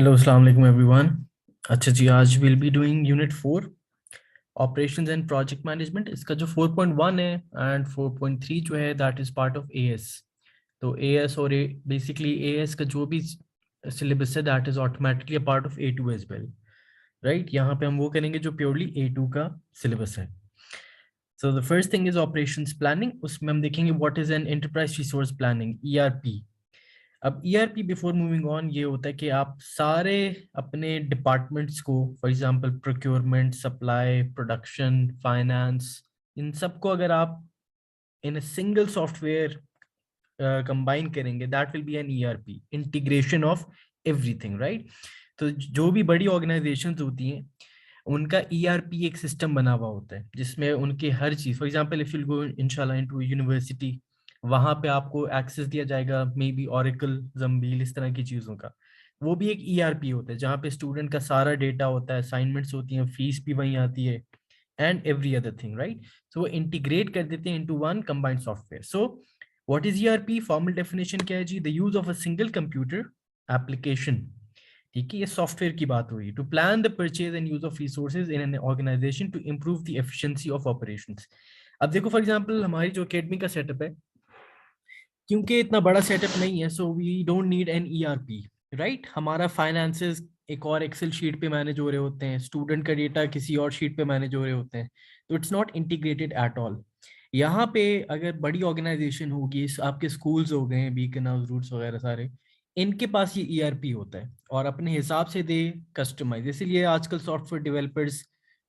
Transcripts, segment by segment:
Hello अस्सलाम वालेकुम everyone. अच्छा जी, आज will be doing unit 4 operations and project management. इसका जो 4.1 है एंड 4.3 जो है that is part of AS. तो एएस और बेसिकली एएस का जो भी सिलेबस है that is automatically a part of A2 as well. Right, यहाँ पे हम वो करेंगे जो प्योरली ए2 का सिलेबस है। So the first thing is operations planning. उसमें हम देखेंगे what is an enterprise resource planning, ERP. अब ईआरपी बिफोर मूविंग ऑन ये होता है कि आप सारे अपने डिपार्टमेंट्स को, for example procurement, supply, production, finance, इन सबको अगर आप in a single software combine करेंगे that will be an ERP, integration of everything. Right, तो जो भी बड़ी ऑर्गेनाइजेशंस होती हैं उनका ईआरपी एक सिस्टम बना हुआ होता है जिसमें उनके हर चीज, for example if you go इंशाल्लाह इनटू यूनिवर्सिटी, वहां पे आपको एक्सेस दिया जाएगा मे बी ओरेकल, जम्बील, इस तरह की चीजों का। वो भी एक ईआरपी होता है जहाँ पे स्टूडेंट का सारा डेटा होता है, असाइनमेंट्स होती हैं, फीस भी वहीं आती है and every other thing. Right, so वो इंटीग्रेट कर देते हैं into one combined software. So what is ERP? Formal definition क्या है जी? The use of a single computer application. ठीक है, ये सॉफ्टवेयर की बात हुई। To plan the purchase and use of resources in an organisation to improve the efficiency of operations. अब देखो फॉर एग्जांपल हमारी जो अकेडमी का सेटअप है, क्योंकि इतना बड़ा सेटअप नहीं है, so we don't need an ERP. Right, हमारा फाइनेंसेस एक और एक्सेल शीट पे मैनेज हो रहे होते हैं, स्टूडेंट का डेटा किसी और शीट पे मैनेज हो रहे होते हैं, तो it's not integrated at all. यहाँ पे अगर बड़ी ऑर्गेनाइजेशन होगी, आपके स्कूल्स हो गए, बीकन हाउस, रूट्स वगैरह सारे, इनके पास ये ईआरपी होता है और अपने हिसाब से दे कस्टमाइज। इसीलिए आजकल सॉफ्टवेयर डेवलपर्स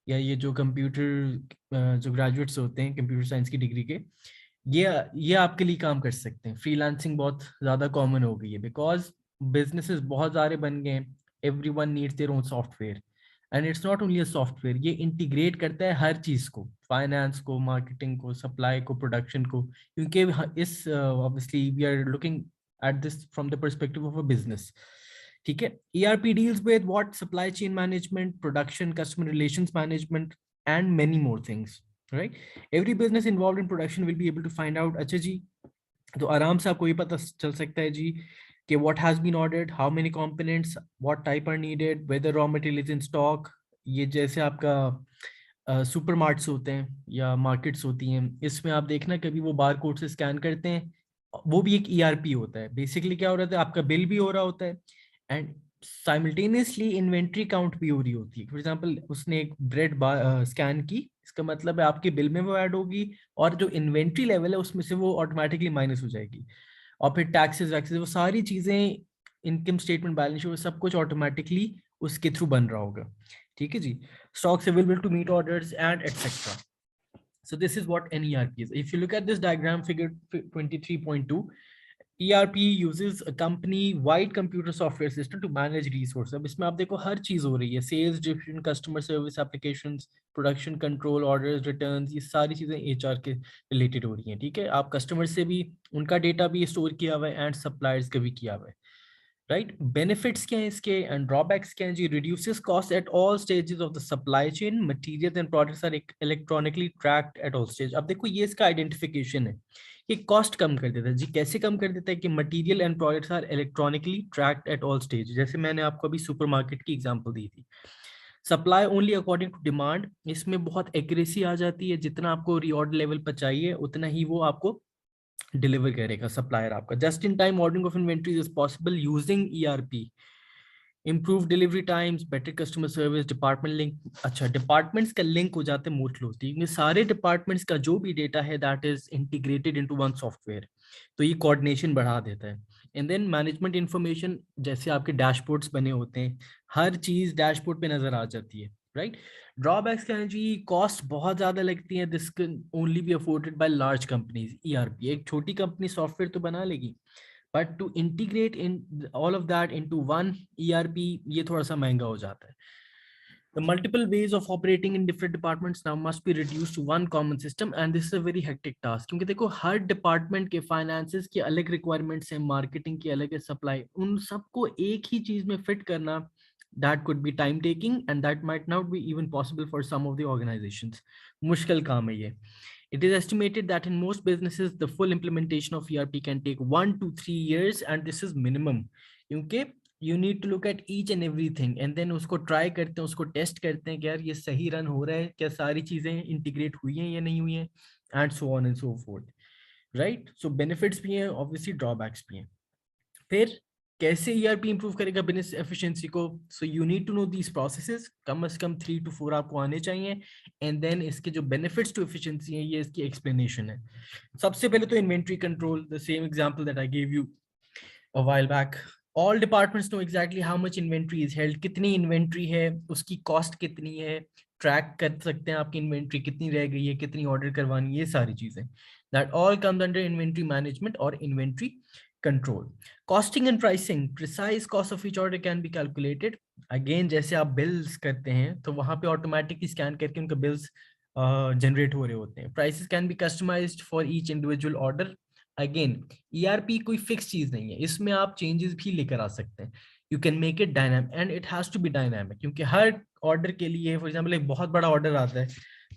या ये जो कंप्यूटर जो ग्रेजुएट्स होते हैं कंप्यूटर साइंस की डिग्री के, ये आपके लिए काम कर सकते हैं। फ्रीलांसिंग बहुत ज़्यादा कॉमन हो गई है बिकॉज बिजनेसेस बहुत सारे बन गए हैं। Every one needs their own software and it's not only a software, ये इंटीग्रेट करता है हर चीज़ को, फाइनेंस को, मार्केटिंग को, सप्लाई को, प्रोडक्शन को। क्योंकि इस obviously we are looking at this from the perspective of a business. ठीक है, ERP deals with what? Supply chain management, production, customer relations management and many more things. Right, every business involve in production will be able to find out. अच्छा जी, तो आराम से आपको ये पता चल सकता है जी कि what has been ordered, how many components, what type are needed, whether raw material is in stock. ये जैसे आपका सुपर मार्ट्स होते हैं या मार्केट्स होती हैं, इसमें आप देखना कभी वो बार कोड से स्कैन करते हैं, वो भी एक ईआरपी होता है। बेसिकली क्या हो रहा है, आपका बिल भी हो रहा होता है एंड साइमल्टेनियसली इन्वेंट्री काउंट भी हो रही होती है। फॉर एग्जांपल उसने एक ब्रेड स्कैन की, इसका मतलब है आपके बिल में वो ऐड होगी और जो इन्वेंट्री लेवल है उसमें से वो ऑटोमेटिकली माइनस हो जाएगी। और फिर टैक्सेस वैक्सेस वो सारी चीजें, इनकम स्टेटमेंट, बैलेंस शीट, सब कुछ ऑटोमेटिकली उसके थ्रू बन रहा होगा। ठीक है जी, stocks available to meet orders and etcetera. So this is what an ERP is. If you look at this diagram, figure 23.2, ERP uses a company-wide computer software system to manage resources. अब इसमें आप देखो हर चीज हो रही है, sales division, customer service applications, production control, orders, returns, ये सारी चीजें एचआर के रिलेटेड हो रही हैं। ठीक है, आप कस्टमर से भी उनका डेटा भी स्टोर किया हुआ है एंड सप्लायर्स का भी किया हुआ है। राइट, बेनिफिट्स क्या है इसके एंड ड्रॉबैक्स क्या है जी? Reduces cost at all stages of the supply chain, material and products are electronically tracked at all stage. अब देखो ये इसका आइडेंटिफिकेशन है, ये कॉस्ट कम कर देता है जी। कैसे कम कर देता है कि material and products are electronically tracked at all stage. जैसे मैंने आपको अभी सुपरमार्केट की एग्जांपल दी थी। Supply only according to demand, इसमें बहुत एक्यूरेसी आ जाती है, जितना आपको रीऑर्डर लेवल पर चाहिए उतना ही वो आपको डिलीवर करेगा सप्लायर आपका। Just in time ordering of inventories is possible using ERP. Improve delivery times, better customer service, department link. अच्छा, डिपार्टमेंट्स का लिंक हो जाते हैं मोस्ट क्लोजली, क्योंकि सारे डिपार्टमेंट्स का जो भी डेटा है that is integrated into one software, तो ये कोऑर्डिनेशन बढ़ा देता है। एंड देन मैनेजमेंट इंफॉर्मेशन, जैसे आपके डैशबोर्ड्स बने होते हैं, हर चीज डैशबोर्ड पे नजर आ जाती है। राइट, ड्रॉबैक्स क्या है जी? कॉस्ट बहुत ज्यादा लगती है, this can only be afforded by large companies. ERP एक छोटी कंपनी सॉफ्टवेयर तो बना लेगी, but to integrate in all of that into one ERP ये थोड़ा सा महंगा हो जाता है। The multiple ways of operating in different departments now must be reduced to one common system, and this is a very hectic task. क्योंकि देखो हर department के फाइनेंसेस की अलग रिक्वायरमेंट्स हैं, मार्केटिंग की अलग है, सप्लाई, उन सबको एक ही चीज में फिट करना, that could be time taking and that might not be even possible for some of the organizations. मुश्किल काम है ये। It is estimated that in most businesses, the full implementation of ERP can take 1 to 3 years, and this is minimum. क्योंकि you need to look at each and everything and then उसको try करते हैं, उसको test करते हैं कि यार ये सही रन हो रहा है क्या, सारी चीजें इंटीग्रेट हुई हैं या नहीं हुई हैं, and so on and so forth, right. So benefits भी हैं, ऑब्वियसली ड्रॉबैक्स भी हैं। फिर कैसे ईआरपी इंप्रूव करेगा बिजनेस एफिशिएंसी को? So you need to know these processes, कम से कम 3 to 4 आपको आने चाहिए, एंड देन इसके जो बेनिफिट्स टू एफिशिएंसी है, ये इसकी एक्सप्लेनेशन है। सबसे पहले तो inventory control, the same example that I give you a while back. All departments know exactly how much inventory is held, कितनी इन्वेंट्री है, उसकी कॉस्ट कितनी है, ट्रैक कर सकते हैं आपकी इन्वेंट्री कितनी रह गई है, कितनी ऑर्डर करवानी है, ये सारी चीजें। That all comes under inventory management और inventory control. Costing and pricing, precise cost of each order can be calculated. Again जैसे आप बिल्स करते हैं तो वहां पे ऑटोमेटिकली स्कैन करके उनका बिल्स जनरेट हो रहे होते हैं। Prices can be customised for each individual order. Again ERP कोई फिक्स चीज नहीं है, इसमें आप चेंजेस भी लेकर आ सकते हैं। You can make it dynamic and it has to be dynamic, क्योंकि हर ऑर्डर के लिए, फॉर एग्जांपल एक बहुत बड़ा ऑर्डर आता है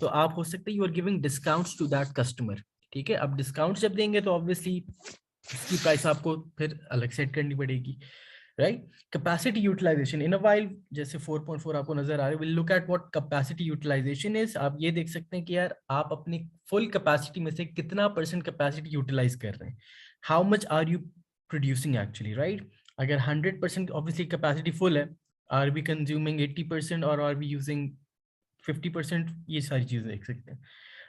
तो आप हो सकते हैं you are giving discounts to that customer. ठीक है, अब डिस्काउंट जब देंगे तो ऑब्वियसली इसकी प्राइस आपको फिर अलग सेट करनी पड़ेगी, right. Capacity utilisation in a while, जैसे 4.4 आपको नजर आ रहा है, will look at what capacity utilisation is. आप ये देख सकते हैं कि यार आप अपनी फुल कैपेसिटी में से कितना परसेंट कैपेसिटी यूटिलाइज कर रहे हैं, how much are you producing actually, right. अगर 100% ऑब्वियसली कैपेसिटी फुल है, आर बी कंज्यूमिंग 80% और आर बी यूजिंग 50%, ये सारी चीजें देख सकते हैं।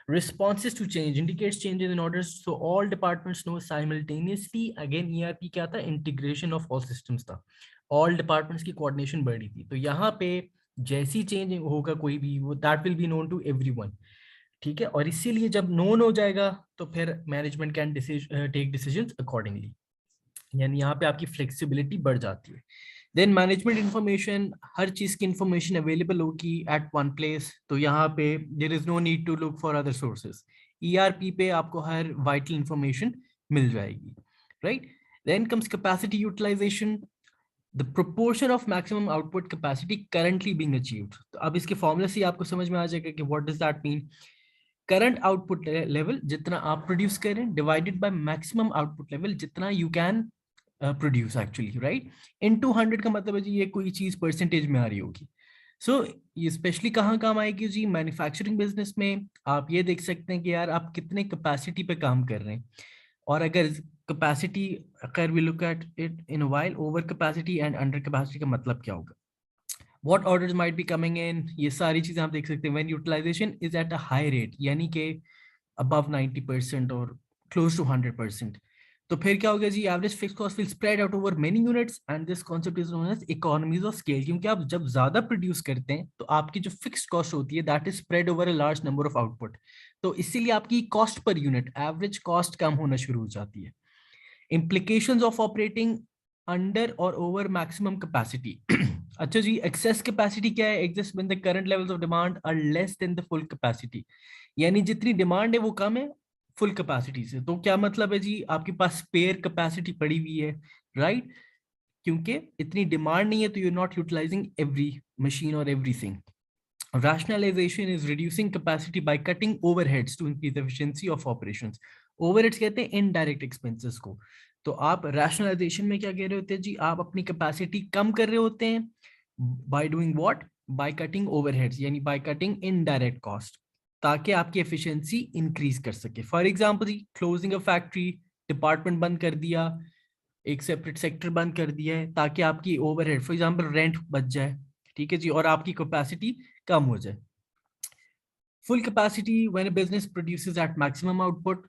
Responses to change indicates changes in orders, so all departments know simultaneously. Again ERP क्या था, integration of all systems था, all departments की coordination बढ़ी थी। तो यहाँ पे जैसी चेंज होगा कोई भी, वो that will be known to everyone। ठीक है, और इसीलिए जब known हो जाएगा तो फिर management can take decisions accordingly, यानी यहाँ पे आपकी फ्लेक्सिबिलिटी बढ़ जाती है। देन मैनेजमेंट इंफॉर्मेशन, हर चीज की इंफॉर्मेशन अवेलेबल होगी एट वन प्लेस, तो यहाँ पे there is no need to look for other sources. ERP पे आपको हर वाइटल इंफॉर्मेशन मिल जाएगी, right. Then comes capacity utilisation, the proportion of maximum output capacity currently being achieved. तो अब इसके फॉर्मूले से आपको समझ में आ जाएगा कि what does that mean. Current output level जितना आप प्रोड्यूस करें divided by maximum output level जितना you can produce actually, right. Into 100 का मतलब है जी ये कोई चीज परसेंटेज में आ रही होगी। सो ये स्पेशली कहाँ काम आएगी जी, मैन्युफैक्चरिंग बिजनेस में। आप ये देख सकते हैं कि यार आप कितने कैपेसिटी पे काम कर रहे हैं, और अगर कैपेसिटी, अगर we look at it in while, over capacity and under capacity का मतलब क्या होगा, what orders might be coming in, ये सारी चीजें आप देख सकते हैं। When utilisation is at a high rate, यानी कि above 90% और close to 100%, तो फिर क्या हो गया जी, average fix cost will spread out over many units and this concept is known as economies of scale. क्योंकि आप जब ज्यादा प्रोड्यूस करते हैं तो आपकी जो फिक्स कॉस्ट होती है that is spread over a large number of output, तो इसीलिए आपकी cost per unit, average cost कम होना शुरू हो जाती है। implications of operating under or over maximum capacity. अच्छा जी, excess capacity क्या है, exists when the current levels of demand are less than the full capacity, यानी जितनी डिमांड है वो कम है फुल कैपेसिटी से। तो क्या मतलब है जी, आपके पास स्पेयर कैपेसिटी पड़ी हुई है, राइट, क्योंकि इतनी डिमांड नहीं है तो you are not utilising every machine और everything. Rationalization is reducing capacity by cutting overheads to increase efficiency of operations. Overheads कहते हैं indirect expenses को। तो आप rationalization में क्या कह रहे होते हैं जी, आप अपनी capacity कम कर रहे होते हैं by doing what? By cutting overheads, यानी by cutting indirect cost, ताकि आपकी efficiency increase कर सके। For example ji, closing a factory, department बंद कर दिया, एक सेपरेट सेक्टर बंद कर दिया है ताकि आपकी ओवरहेड, फॉर एग्जांपल रेंट बच जाए, ठीक है जी, और आपकी कैपेसिटी कम हो जाए। Full capacity when a business produces at maximum output,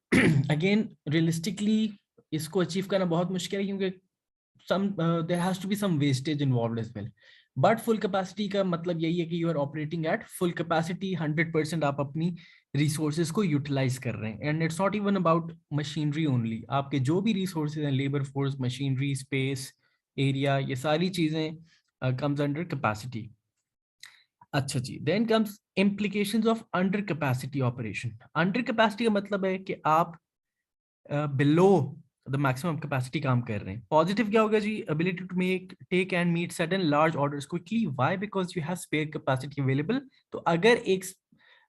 again realistically इसको अचीव करना बहुत मुश्किल है, क्योंकि some there has to be some wastage involved as well, but full capacity का मतलब यही है कि you are operating at full capacity, 100% आप अपनी resources को utilize कर रहे हैं, and it's not even about machinery only, आपके जो भी resources हैं, labor force, machinery, space, area, ये सारी चीजें comes under capacity। अच्छा जी, then comes implications of under capacity operation। under capacity का मतलब है कि आप बिलो द मैक्सिमम कैपेसिटी काम कर रहे हैं। पॉजिटिव क्या होगा जी, ability to make, take and meet sudden large orders quickly, why, because you have spare capacity available. तो अगर एक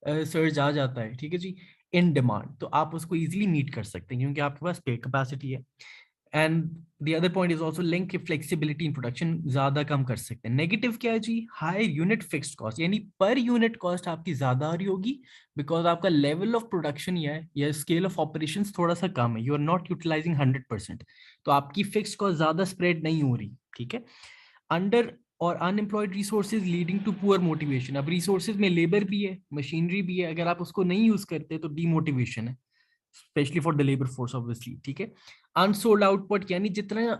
सर्ज आ जाता है, ठीक है जी, इन डिमांड, तो आप उसको इजीली मीट कर सकते हैं क्योंकि आपके पास स्पेयर कैपेसिटी है। And the other point is also link flexibility in production ज्यादा कम कर सकते हैं। नेगेटिव क्या है जी, हायर यूनिट फिक्स्ड कॉस्ट, यानी पर यूनिट कॉस्ट आपकी ज्यादा आ रही होगी बिकॉज आपका लेवल ऑफ प्रोडक्शन या स्केल ऑफ ऑपरेशन थोड़ा सा कम है, यू आर नॉट यूटिलाइजिंग 100%, तो आपकी फिक्स्ड कॉस्ट ज्यादा स्प्रेड नहीं हो रही, ठीक है। अंडर और unemployed resources leading to poor motivation, अब रिसोर्सेज में लेबर भी है, मशीनरी भी है, अगर आप उसको नहीं यूज करते तो डीमोटिवेशन है, specially for the labour force obviously, ठीक है। अनसोल्ड आउटपुट, यानी जितना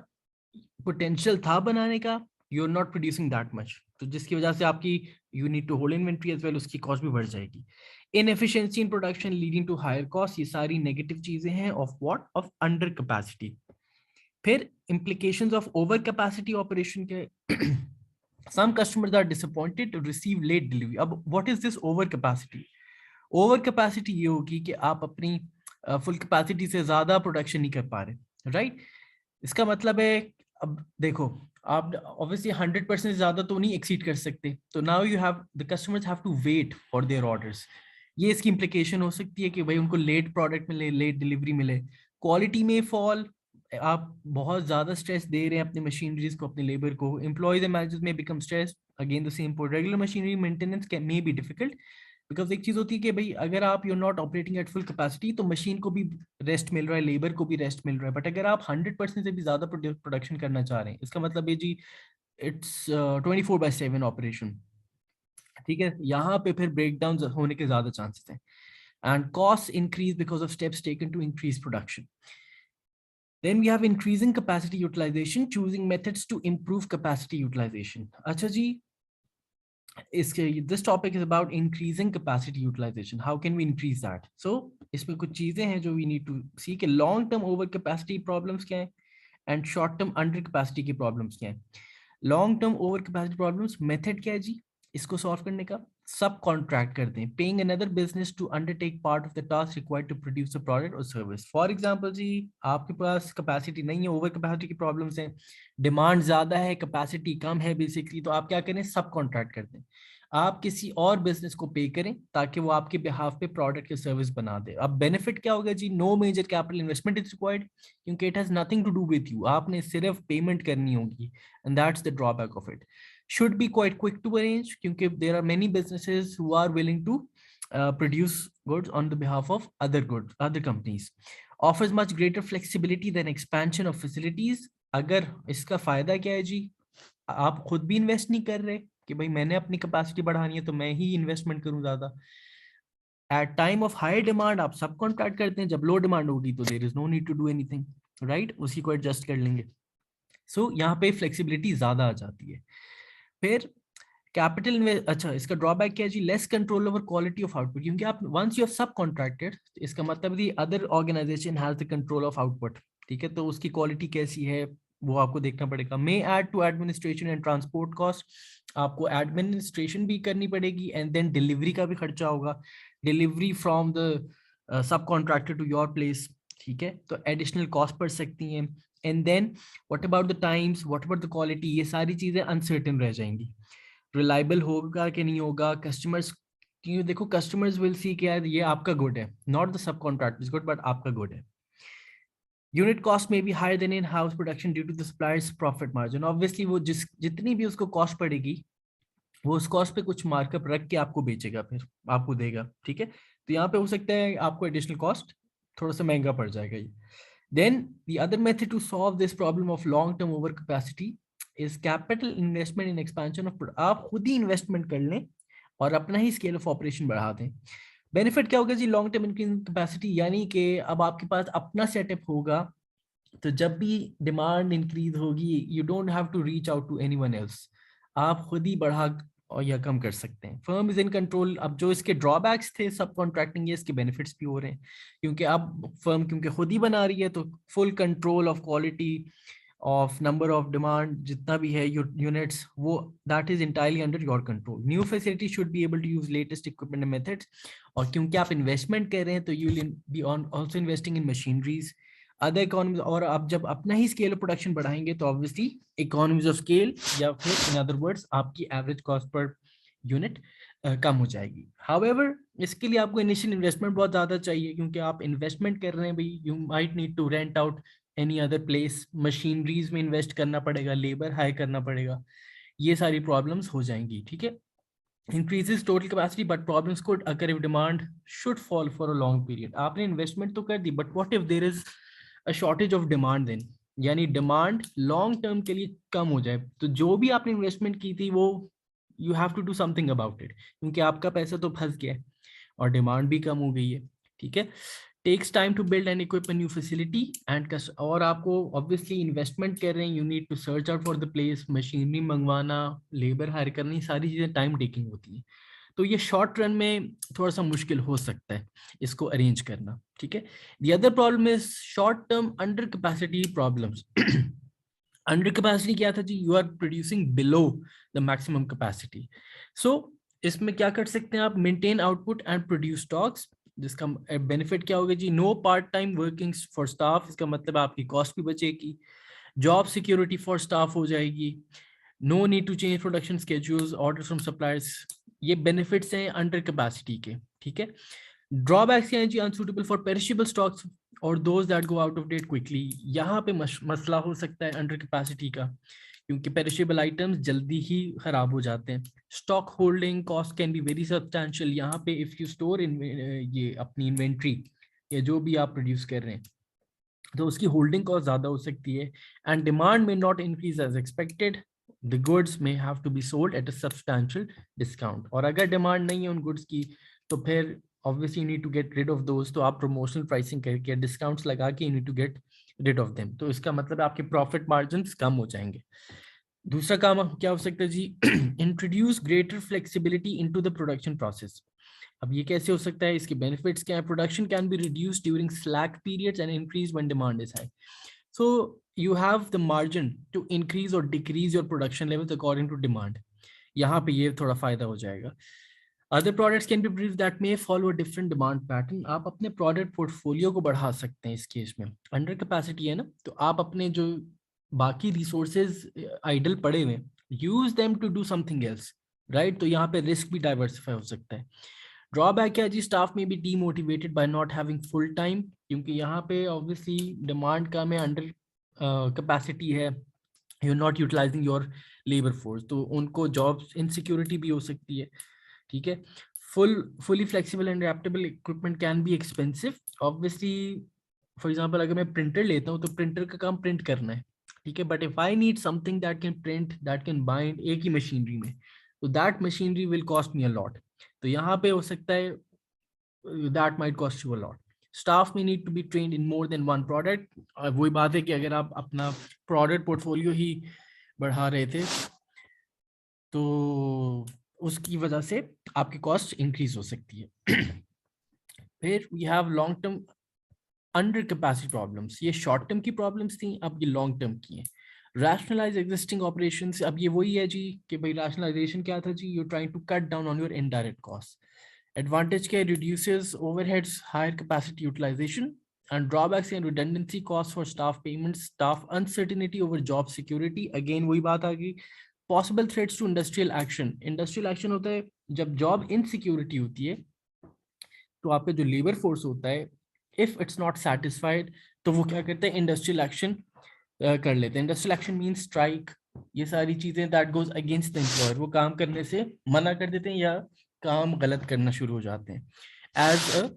पोटेंशियल था बनाने का, you are not producing that much, तो जिसकी वजह से आपकी you need to hold inventory as well, उसकी कॉस्ट भी बढ़ जाएगी। Inefficiency in production leading to higher cost, ये सारी नेगेटिव चीजें हैं of what, of under capacity. फिर implications of over capacity operation के some customers are disappointed to receive late delivery। अब what is this over capacity? Over capacity ये होगी कि आप अपनी फुल कैपेसिटी से ज्यादा प्रोडक्शन नहीं कर पा रहे, राइट। इसका मतलब है, अब देखो, आप ऑब्वियसली 100% ज्यादा तो नहीं एक्सीड कर सकते, तो now you have the customers have to wait for their orders. ये इसकी इंप्लीकेशन हो सकती है कि भाई उनको लेट प्रोडक्ट मिले, लेट डिलीवरी मिले, क्वालिटी में फॉल, आप बहुत ज्यादा स्ट्रेस दे रहे हैं अपनी मशीनरीज को, अपने लेबर को, एम्प्लॉयज एंड मैनेजर्स में become stress, again the same point, regular machinery maintenance can may be difficult, because एक चीज होती है कि भाई अगर आप you not operating at full capacity तो मशीन को भी रेस्ट मिल रहा है, लेबर को भी रेस्ट मिल रहा है, बट अगर आप 100% से भी ज्यादा प्रोडक्शन करना चाह रहे हैं, इसका मतलब है जी इट्स 24/7 ऑपरेशन, ठीक है, यहाँ पे फिर ब्रेकडाउन होने के ज्यादा चांसेस हैं। And cost increase because of steps taken to increase production. Then we have increasing capacity utilization, choosing methods to improve capacity utilization। अच्छा जी, इसके this topic is about increasing capacity utilization, how can we increase that? So इसमें कुछ चीजें हैं जो we need to see कि long term over capacity problems क्या है and short term under capacity की problems क्या है। Long term over capacity problems, method क्या है जी इसको सॉल्व करने का, सब कॉन्ट्रैक्ट कर दें, paying another business to undertake part of the task required to produce a product और सर्विस। फॉर एग्जांपल जी, आपके पास कैपेसिटी नहीं है, ओवर कैपेसिटी की प्रॉब्लम्स हैं, डिमांड ज्यादा है, कैपेसिटी कम है बेसिकली, तो आप क्या करें, सब कॉन्ट्रैक्ट कर दें, आप किसी और बिजनेस को पे करें ताकि वो आपके बिहाफ पे प्रोडक्ट या सर्विस बना दे। अब बेनिफिट क्या होगा जी, no major capital investment is required, क्योंकि it has nothing to do with you, आपने सिर्फ पेमेंट करनी होगी, and that's the drawback of it। Should be quite quick to arrange क्योंकि there are many businesses who are willing to produce goods on the behalf of other companies। Offers much greater flexibility than expansion of facilities। अगर इसका फायदा क्या है जी, आप खुद भी invest नहीं कर रहे कि भाई मैंने अपनी कैपेसिटी बढ़ानी है तो मैं ही इन्वेस्टमेंट करूं ज्यादा। At time of high demand आप सब कॉन्ट्रैक्ट करते हैं, जब लो डिमांड होगी तो there is no need to do anything, right, उसी को एडजस्ट कर लेंगे। सो यहाँ पे फ्लेक्सिबिलिटी ज्यादा आ जाती है। फिर कैपिटल, अच्छा इसका ड्रॉबैक क्या है जी, less control over quality of output, क्योंकि आप once you have subcontracted, इसका मतलब the other organisation has the control of output, ठीक है, तो उसकी क्वालिटी कैसी है वो आपको देखना पड़ेगा। May add to administration and transport cost, आपको एडमिनिस्ट्रेशन भी करनी पड़ेगी एंड देन डिलीवरी का भी खर्चा होगा, delivery from the subcontractor to your place, ठीक है, तो एडिशनल कॉस्ट पड़ सकती हैं। And then what about the times, what about the quality, ये सारी चीजें अनसर्टेन रह जाएंगी, रिलायबल होगा कि नहीं होगा, कस्टमर्स, क्योंकि देखो कस्टमर्स विल सी कि यार ये आपका गुड है, not the subcontract good but आपका गुड है। यूनिट कॉस्ट में be higher than in house production due to the suppliers profit margin, obviously वो जितनी भी उसको कॉस्ट पड़ेगी वो उस कॉस्ट पे कुछ मार्कअप रख के आपको बेचेगा, फिर आपको देगा, ठीक है, तो यहाँ पे हो सकता है आपको एडिशनल कॉस्ट थोड़ा सा महंगा पड़ जाएगा ये। Then the other method to solve this problem of long-term overcapacity is capital investment in expansion of आप खुद ही इन्वेस्टमेंट कर लें और अपना ही स्केल ऑफ ऑपरेशन बढ़ा दें। बेनिफिट क्या होगा जी, लॉन्ग टर्म इंक्रीज कैपेसिटी, यानी कि अब आपके पास अपना सेटअप होगा, तो जब भी डिमांड इंक्रीज होगी you don't have to reach out to anyone else, आप खुद ही बढ़ा और या कम कर सकते हैं। Firm is in control. अब जो इसके ड्रॉबैक्स थे सब कॉन्ट्रैक्टिंग, इसके बेनिफिट्स भी हो रहे हैं, क्योंकि अब फर्म क्योंकि खुद ही बना रही है तो full control of quality of number of demand जितना भी है यूनिट्स, वो that is entirely under your control. New facility should be able to use latest equipment and methods, और क्योंकि आप इन्वेस्टमेंट कर रहे हैं तो you will be also investing in machineries, other economies, और आप जब अपना ही स्केल ऑफ प्रोडक्शन बढ़ाएंगे तो ऑब्वियसली इकोनॉमीज ऑफ स्केल, या फिर इन अदर वर्ड्स आपकी एवरेज कॉस्ट पर यूनिट कम हो जाएगी। हाउएवर इसके लिए आपको इनिशियल इन्वेस्टमेंट बहुत ज्यादा चाहिए, क्योंकि आप इन्वेस्टमेंट कर रहे हैं भाई, you might need to rent out any other place, machineries में इन्वेस्ट करना पड़ेगा, लेबर हायर करना पड़ेगा, ये सारी प्रॉब्लम्स हो जाएंगी, ठीक है। Increases total capacity but problems could occur if demand should fall for a long period. आपने इन्वेस्टमेंट तो कर दी, but what if there is a shortage of demand then, यानी डिमांड लॉन्ग टर्म के लिए कम हो जाए, तो जो भी आपने इन्वेस्टमेंट की थी वो you have to do something about it, क्योंकि आपका पैसा तो फंस गया है और डिमांड भी कम हो गई है, ठीक है। Takes time to build and equip a new facility and, और आपको ऑब्वियसली इन्वेस्टमेंट कर रहे हैं, you need to search out for the place, machinery मंगवाना, लेबर हायर करनी, सारी चीज़ें टाइम टेकिंग होती हैं। तो ये शॉर्ट रन में थोड़ा सा मुश्किल हो सकता है इसको अरेंज करना, ठीक है। The other problem is short term under capacity problems. Under capacity क्या था जी, you are producing below the maximum capacity. So इसमें क्या कर सकते हैं आप, maintain output and produce stocks, जिसका बेनिफिट क्या होगा जी, no part time working for staff, इसका मतलब आपकी कॉस्ट भी बचेगी, जॉब सिक्योरिटी फॉर स्टाफ हो जाएगी, no need to change production schedules, order from suppliers, ये बेनिफिट्स हैं अंडर कैपेसिटी के, ठीक है। ड्रॉबैक्स क्या है जी, अनसूटेबल फॉर पेरिशेबल स्टॉक्स और those that go out of date quickly, यहाँ पे मसला हो सकता है अंडर कैपेसिटी का, क्योंकि पेरिशेबल आइटम्स जल्दी ही खराब हो जाते हैं। Stock holding cost can be very substantial, यहाँ पे इफ यू स्टोर इन ये अपनी इन्वेंट्री या जो भी आप प्रोड्यूस कर रहे हैं, तो उसकी होल्डिंग कॉस्ट ज़्यादा हो सकती है, and demand may not increase as expected, the goods may have to be sold at a substantial discount, और अगर डिमांड नहीं है उन गुड्स की तो फिर obviously you need to get rid of those, तो आप प्रमोशनल प्राइसिंग करके डिस्काउंट्स लगा के you need to get rid of them, तो इसका मतलब आपके प्रॉफिट मार्जिन कम हो जाएंगे। दूसरा काम क्या हो सकता है जी, introduce greater flexibility into the production process. अब ये कैसे हो सकता है, इसके बेनिफिट्स क्या है, production can be reduced during slack periods and increase when demand is high, so you have the margin to increase और decrease your production levels according to demand, यहाँ पे ये थोड़ा फायदा हो जाएगा। Other products can be produced that may follow a different demand pattern, आप अपने प्रोडक्ट पोर्टफोलियो को बढ़ा सकते हैं इस केस में, अंडर कैपेसिटी है ना, तो आप अपने जो बाकी रिसोर्सेज आइडल पड़े हुए use them to do something else, right, तो यहाँ पे रिस्क भी डाइवर्सिफाई हो सकता है। ड्रॉबैक क्या है जी, स्टाफ में be demotivated by not having full time, क्योंकि यहाँ पे ऑब्वियसली डिमांड कम है, अंडर कैपेसिटी है, you not utilizing your labour force, तो उनको जॉब इनसिक्योरिटी भी हो सकती है, ठीक है। fully flexible and adaptable equipment can be expensive obviously, for example अगर मैं प्रिंटर लेता हूँ तो प्रिंटर का काम प्रिंट करना है, ठीक है, but if I need something that can print that can bind एक ही मशीनरी में, तो that machinery will cost me a lot, तो यहाँ पे हो सकता है that might cost you a lot. Staff may need to be trained in more than one product, वही बात है कि अगर आप अपना प्रोडक्ट पोर्टफोलियो ही बढ़ा रहे थे तो उसकी वजह से आपकी कॉस्ट इंक्रीज हो सकती है। फिर we have long term under capacity problems, ये शॉर्ट टर्म की प्रॉब्लम्स थी, अब ये लॉन्ग टर्म की हैं। रैशनलाइज एग्जिस्टिंग ऑपरेशंस, अब ये वही है जी कि भाई रैशनलाइजेशन क्या था जी, you trying to cut down on your indirect cost. Advantage क्या है, reduces overheads, higher capacity utilisation, and drawbacks and redundancy costs for staff payments, staff uncertainty over job security, again वही बात आ गई। Possible threats to industrial action, industrial action होता है जब job insecurity होती है, तो आपका जो लेबर फोर्स होता है इफ इट्स नॉट सेटिस्फाइड तो वो क्या करते हैं, इंडस्ट्रियल एक्शन कर लेते हैं। इंडस्ट्रियल एक्शन मींस स्ट्राइक, ये सारी चीजें that goes against the employer, वो काम करने से मना कर देते हैं या काम गलत करना शुरू हो जाते हैं एज अ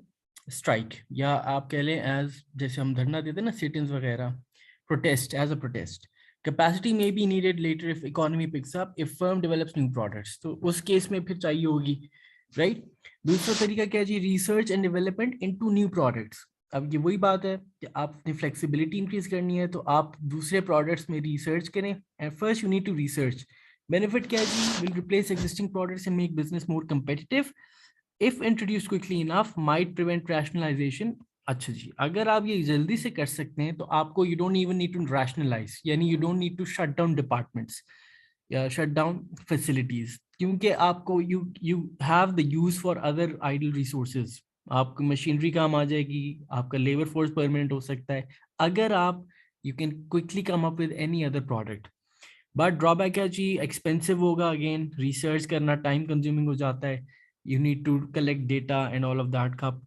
स्ट्राइक, या आप कह लें एज जैसे हम धरना देते हैं ना सिटिंग्स वगैरह, protest, as a protest. Capacity may be needed later if economy picks up, if firm develops new products, तो उस केस में फिर चाहिए होगी, राइट। दूसरा तरीका क्या है जी, research and development into new products. अब ये वही बात है कि आप अपनी फ्लेक्सिबिलिटी इंक्रीज करनी है तो आप दूसरे प्रोडक्ट्स में रिसर्च करें, and first you need to research. Benefit क्या है जी, will replace existing products and make business more competitive, if introduce quickly enough might prevent rationalisation. अच्छा जी, अगर आप ये जल्दी से कर सकते हैं तो आपको you don't even need to rationalise, यानी you don't need to shut down departments या शट डाउन फैसिलिटीज, क्योंकि आपको you have the use for other idle resources, आपकी मशीनरी काम आ जाएगी, आपका लेबर फोर्स परमानेंट हो सकता है अगर आप you can quickly come up with any other product. But drawback है जी, एक्सपेंसिव होगा, अगेन रिसर्च करना टाइम कंज्यूमिंग हो जाता है, you need to collect data and all of that cup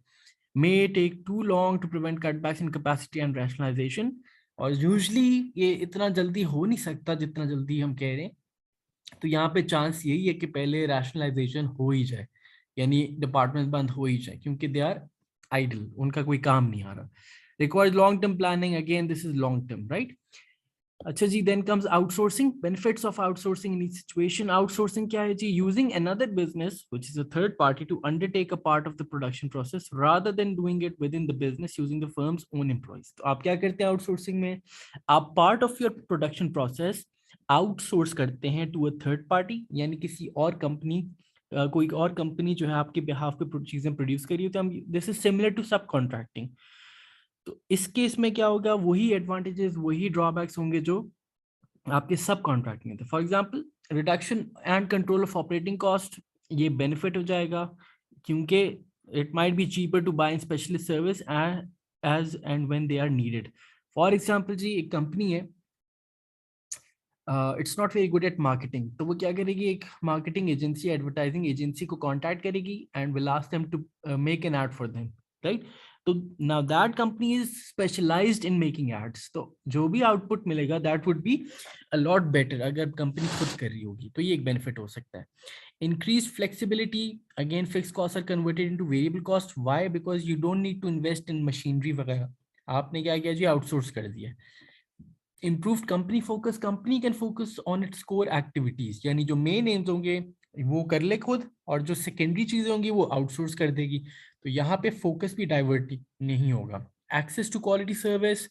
may take too long to prevent cutbacks in capacity and rationalization, और usually ये इतना जल्दी हो नहीं सकता जितना जल्दी हम कह रहे हैं। तो यहाँ पे चांस यही है कि पहले रैशनलाइजेशन हो ही जाए, यानी डिपार्टमेंट बंद हो ही जाए, क्योंकि दे आर आइडल, उनका कोई काम नहीं आ रहा। Requires long term planning, again this is long term, right. अच्छा जी, then comes outsourcing, benefits of outsourcing in each situation. Outsourcing क्या है जी? Using another business which is a third party to undertake a part of the production process rather than doing it within the business using the firm's own employees. तो आप क्या करते हैं outsourcing में? आप part of your production process outsource करते हैं to a third party, यानी किसी और कंपनी, कोई और कंपनी जो है आपके बिहाफ पे चीजें प्रोड्यूस करी, तो हम, दिस इज सिमिलर टू सब कॉन्ट्रैक्टिंग। तो इस केस में क्या होगा? वही एडवांटेजेस वही ड्रॉबैक्स होंगे जो आपके सब कॉन्ट्रैक्ट में थे। For example, reduction and control of operating cost, ये बेनिफिट हो जाएगा, क्योंकि it might be cheaper to buy specialist service as and when they are needed. For example जी, एक कंपनी है, it's not very good at marketing, तो वो क्या करेगी? एक मार्केटिंग एजेंसी, एडवर्टाइजिंग एजेंसी को कॉन्टैक्ट करेगी and will ask them to make an ad for them, right. तो now that company is specialized in making ads, तो जो भी आउटपुट मिलेगा that would be a lot better अगर company खुद कर रही होगी, तो ये एक बेनिफिट हो सकता है। Increased flexibility, again fixed costs are converted into variable cost. Why? Because you don't need to invest in machinery वगैरह, आपने क्या किया जी? आउटसोर्स कर दिया। Improved company focus, company can focus on its core activities, यानी जो मेन एम्स होंगे वो कर ले खुद, और जो सेकेंडरी चीजें होंगी वो आउटसोर्स कर देगी। तो यहाँ पे फोकस भी डाइवर्ट नहीं होगा। Access to quality service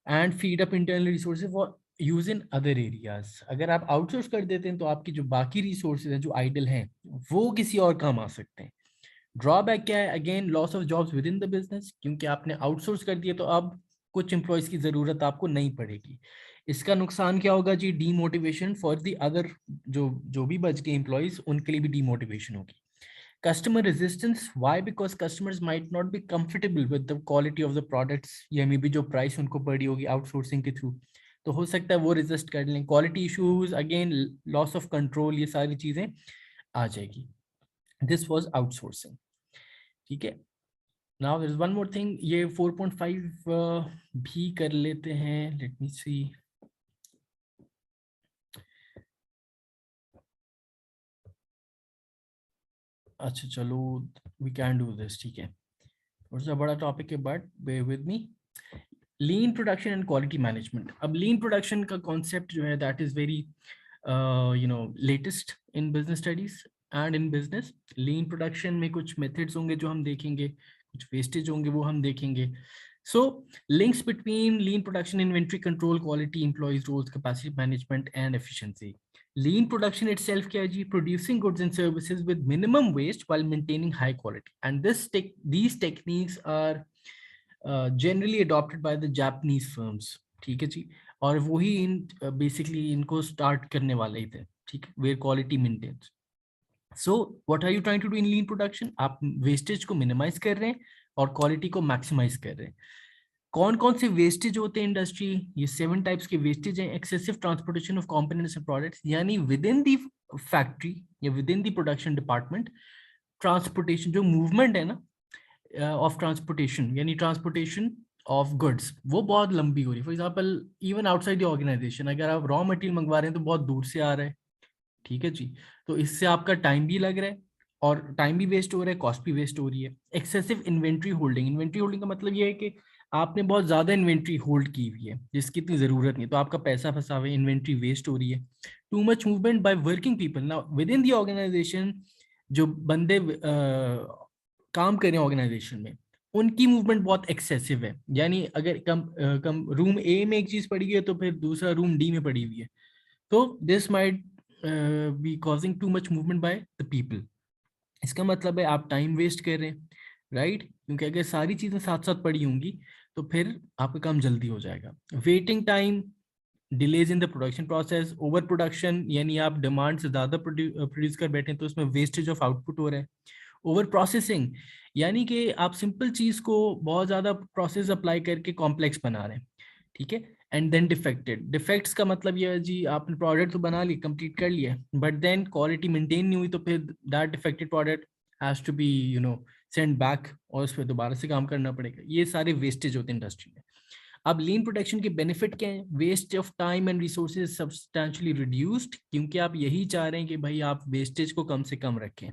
and feed up internal resources for use in other areas. अगर आप आउटसोर्स कर देते हैं तो आपकी जो बाकी रिसोर्सेज हैं जो आइडल हैं वो किसी और काम आ सकते हैं। ड्रॉबैक क्या है? Again loss of jobs with in the business, क्योंकि आपने आउटसोर्स कर दिया तो अब कुछ एम्प्लॉयज की जरूरत आपको नहीं पड़ेगी। इसका नुकसान क्या होगा जी? डीमोटिवेशन फॉर द अदर, जो जो भी बच गए एम्प्लॉयज उनके लिए भी डीमोटिवेशन होगी। Customer resistance, why? Because customers might not be comfortable with the quality of the products, या मे बी जो प्राइस उनको पड़ी होगी आउटसोर्सिंग के थ्रू, तो हो सकता है वो रेजिस्ट कर लें। Quality issues, again loss of control, ये सारी चीजें आ जाएगी। दिस वॉज आउटसोर्सिंग, ठीक है। Now there is one more thing, ये 4.5 भी कर लेते हैं, लेट मी सी। अच्छा चलो, वी कैन डू दिस, ठीक है। थोड़ा सा बड़ा टॉपिक है but bear with me. Lean production and quality management. अब लीन प्रोडक्शन का कॉन्सेप्ट जो है that is very latest in business studies and in business. Lean production में कुछ मेथड्स होंगे जो हम देखेंगे, कुछ वेस्टेज होंगे वो हम देखेंगे। So links between lean production, inventory control, quality, employees roles, capacity management and efficiency. Lean production itself क्या है जी? Producing goods and services with minimum waste while maintaining high quality, and these techniques are generally adopted by the Japanese firms, ठीक है जी। और वही in basically इनको start करने वाले ही थे, ठीक है, where quality maintains. So what are you trying to do in lean production? आप वेस्टेज को मिनिमाइज कर रहे हैं और क्वालिटी को मैक्सिमाइज कर रहे हैं। कौन कौन से वेस्टेज होते हैं इंडस्ट्री? ये 7 टाइप्स के वेस्टेज हैं। Excessive transportation of components and products, यानी विद इन दी फैक्ट्री या within the production department, transportation जो मूवमेंट है ना ऑफ ट्रांसपोर्टेशन, यानी ट्रांसपोर्टेशन ऑफ गुड्स, वो बहुत लंबी हो रही है। For example even outside the organisation, अगर आप रॉ मटेरियल मंगवा रहे हैं तो बहुत दूर से आ रहा है, ठीक है जी। तो इससे आपका टाइम भी लग रहा है, और टाइम भी वेस्ट हो रहा है, कॉस्ट भी वेस्ट हो रही है। Excessive inventory holding, inventory holding का मतलब ये है कि आपने बहुत ज्यादा इन्वेंट्री होल्ड की हुई है जिसकी इतनी जरूरत नहीं, तो आपका पैसा फंसा हुआ है, इन्वेंट्री वेस्ट हो रही है। Too much movement by working people, now within the organisation, जो बंदे काम कर रहे हैं ऑर्गेनाइजेशन में, उनकी मूवमेंट बहुत एक्सेसिव है। यानी अगर कम रूम ए में एक चीज पड़ी है तो फिर दूसरा रूम डी में पड़ी हुई है, तो this might be causing to much movement by the people. इसका मतलब है आप टाइम वेस्ट कर रहे हैं, राइट, क्योंकि अगर सारी चीजें साथ साथ पड़ी होंगी तो फिर आपका काम जल्दी हो जाएगा। Waiting time, delays in the production process, over production, यानी आप डिमांड से ज्यादा प्रोड्यूस कर बैठे तो उसमें वेस्टेज ऑफ आउटपुट हो रहा है। ओवर प्रोसेसिंग, यानी कि आप सिंपल चीज को बहुत ज्यादा प्रोसेस अप्लाई करके कॉम्प्लेक्स बना रहे हैं, ठीक है। एंड देन डिफेक्टेड, डिफेक्ट्स का मतलब ये है जी, आपने प्रोडक्ट तो बना ली, कंप्लीट कर लिया, बट देन क्वालिटी मेंटेन नहीं हुई, तो फिर that defected product has to be send back, और उस पर दोबारा से काम करना पड़ेगा। ये सारे वेस्टेज होते हैं इंडस्ट्री में। अब लीन प्रोडक्शन के बेनिफिट क्या है? Waste of time and resources substantially reduced, क्योंकि आप यही चाह रहे हैं कि भाई आप वेस्टेज को कम से कम रखें,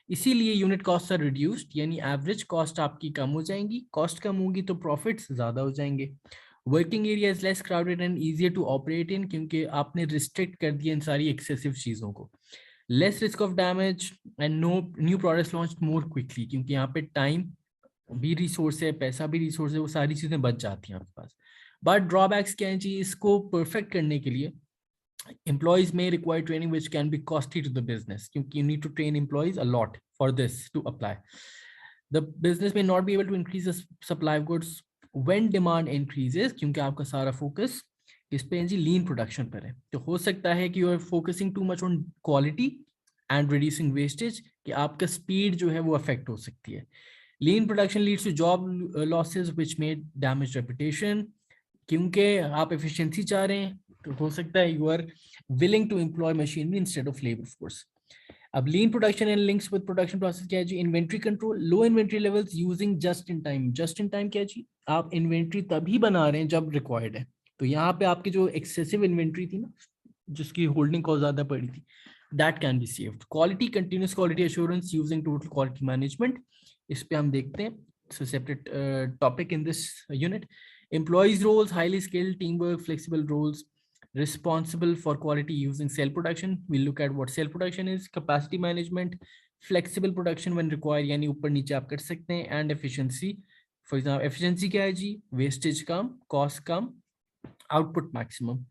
इसीलिए यूनिट कॉस्ट आर रिड्यूस्ड, यानी एवरेज कॉस्ट आपकी कम हो जाएंगी, कॉस्ट कम होगी तो प्रॉफिट्स ज्यादा हो जाएंगे। Working area is less crowded and easier to operate in, क्योंकि आपने रिस्ट्रिक्ट कर दिया इन सारी एक्सेसिव चीजों को। Less risk of damage and no new products launch more quickly, क्योंकि यहाँ पे टाइम भी रिसोर्स है, पैसा भी रिसोर्स है, वो सारी चीजें बच जाती हैं आपके पास। बट ड्रॉबैक्स क्या है जी? इसको परफेक्ट करने के लिए employees may require training which can be costly to the business, क्योंकि you need to train employees a lot for this to apply. The business may not be able to increase the supply of goods when demand increases, क्योंकि आपका सारा focus इस पे जी लीन production पर है। तो हो सकता है कि you are focusing too much on quality and reducing wastage, कि आपका स्पीड जो है वो अफेक्ट हो सकती है। Lean production leads to job losses which may damage reputation, क्योंकि आप एफिशिएंसी चाह रहे हैं तो हो सकता है you are willing to employ machinery instead of labor force. अब lean production and links with production process क्या है जी? Inventory control, low inventory levels using just in time. Just in time क्या है जी? आप inventory तभी बना रहे हैं जब required है। तो यहाँ पे आपकी जो excessive inventory थी ना, जिसकी holding cost ज्यादा पड़ी थी, that can be saved. Quality, continuous quality assurance using total quality management, इस पे हम देखते हैं, it's a separate topic in this unit. Employees roles, highly skilled teamwork, flexible roles, responsible for quality using cell production. We'll look at what cell production is, capacity management, flexible production when required, यानी ऊपर नीचे आप कर सकते हैं, and efficiency. For example, efficiency क्या है जी? Wastage कम, cost कम, output maximum.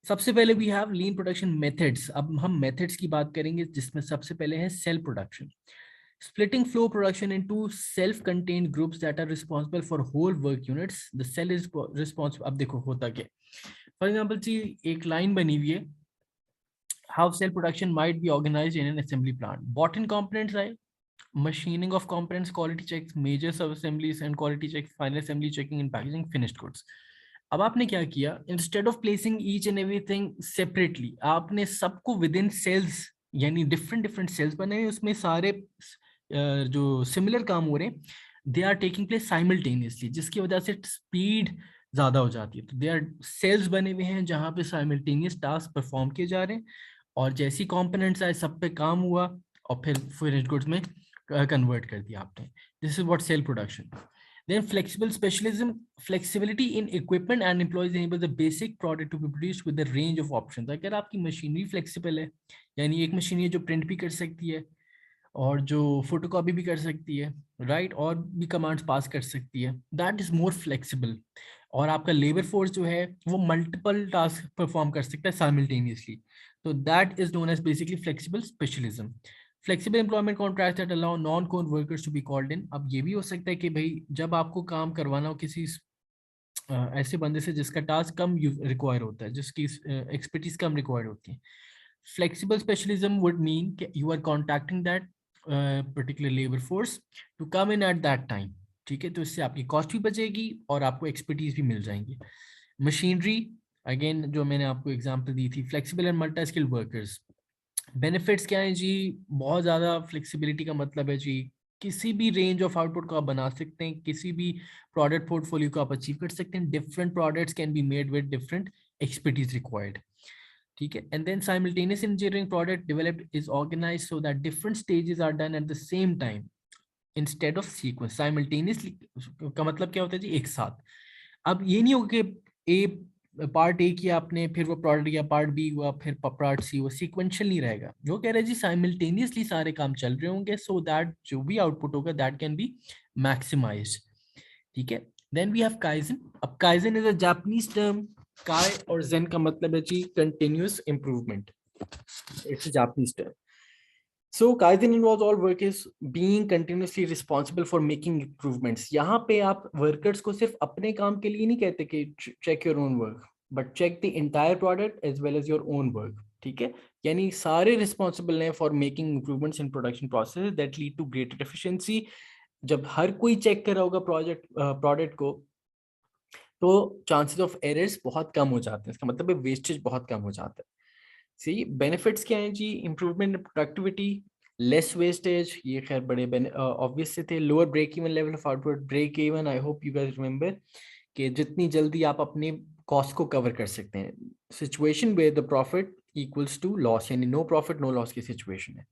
सबसे पहले we have lean production methods. अब हम methods की बात करेंगे, जिसमें सबसे पहले है cell production. Splitting flow production into self-contained groups that are responsible for whole work units. The cell is responsible. अब देखो होता क्या, फॉर एग्जाम्पल जी एक लाइन बनी हुई है, how cell production might be organised in an assembly plant. Bought in components आए, machining of components, quality checks, major sub assemblies and quality check, final assembly, checking and packaging, finished goods. अब आपने क्या किया, instead of placing each and everything separately, आपने सबको within cells, यानी different different cells बने, उसमें सारे जो सिमिलर काम हो रहे हैं, they are taking place simultaneously, जिसकी वजह से स्पीड ज्यादा हो जाती है। तो दे आर सेल्स बने हुए हैं जहां पे साइमल्टेनियस टास्क परफॉर्म किए जा रहे हैं, और जैसी कंपोनेंट्स आए सब पे काम हुआ और फिर फिनिश्ड गुड्स में कन्वर्ट कर दिया आपने। This is what cell production. Then flexible specialism, flexibility in equipment and employees enable the basic product to be produced with a range of options. अगर आपकी मशीनरी फ्लेक्सिबल है, यानी एक मशीन है जो प्रिंट भी कर सकती है और जो फोटोकॉपी भी कर सकती है, राइट, और भी कमांड्स पास कर सकती है, दैट इज मोर फ्लेक्सिबल। और आपका लेबर फोर्स जो है वो मल्टीपल टास्क परफॉर्म कर सकता है साइमल्टेनियसली, तो that is known as basically flexible specialism. Flexible employment contract that allow non core workers to be called in. अब ये भी हो सकता है कि भाई जब आपको काम करवाना हो किसी ऐसे बंदे से जिसका टास्क कम रिक्वायर होता है, जिसकी एक्सपर्टीज कम रिक्वायर्ड होती है, फ्लेक्सिबल स्पेशलिज्म वुड मीन कि you are contacting that particular labour force to come in at that time, ठीक है, तो इससे आपकी कॉस्ट भी बचेगी और आपको एक्सपर्टीज भी मिल जाएंगी। मशीनरी, अगेन जो मैंने आपको एग्जांपल दी थी, flexible and multi skilled workers. Benefits क्या है जी? बहुत ज़्यादा फ्लेक्सिबिलिटी का मतलब है जी किसी भी रेंज ऑफ आउटपुट को आप बना सकते हैं, किसी भी प्रोडक्ट पोर्टफोलियो को आप अचीव कर सकते हैं, different products can be made with different expertise required, ठीक है। And then simultaneous engineering product developed is organised so that different stages are done at the same time instead of sequence. Simultaneously का मतलब क्या होता है जी? एक साथ। अब ये नहीं होगा कि पार्ट ए किया आपने, फिर वो प्रोडक्ट किया, पार्ट बी हुआ, फिर पार्ट सी हुआ, सीक्वेंशियल नहीं रहेगा। जो कह रहे हैं जी साइमल्टेनियसली सारे काम चल रहे होंगे, सो दैट जो भी आउटपुट होगा दैट कैन बी मैक्सिमाइज्ड, ठीक है। Then we have kaizen. अब kaizen is a Japanese term. Kai और जेन का मतलब है जी continuous improvement, it's a Japanese term. So Kaizen involves all workers being continuously responsible for making improvements. यहाँ पे आप workers को सिर्फ अपने काम के लिए नहीं कहते कि check your own work, but check the entire product as well as your own work. ठीक है, यानी सारे responsible हैं for making improvements in production processes that lead to greater efficiency. जब हर कोई check कर रहा होगा product को, तो chances of errors बहुत कम हो जाते हैं। इसका मतलब है wastage बहुत कम हो जाता है। सी बेनिफिट्स क्या हैं जी? Improvement in productivity, less wastage, ये खैर बड़े ऑब्वियस से थे। Lower break even level of output, break even, I hope you guys remember कि जितनी जल्दी आप अपने कॉस्ट को कवर कर सकते हैं। Situation where the profit equals to loss, यानी नो प्रॉफिट नो लॉस की सिचुएशन है।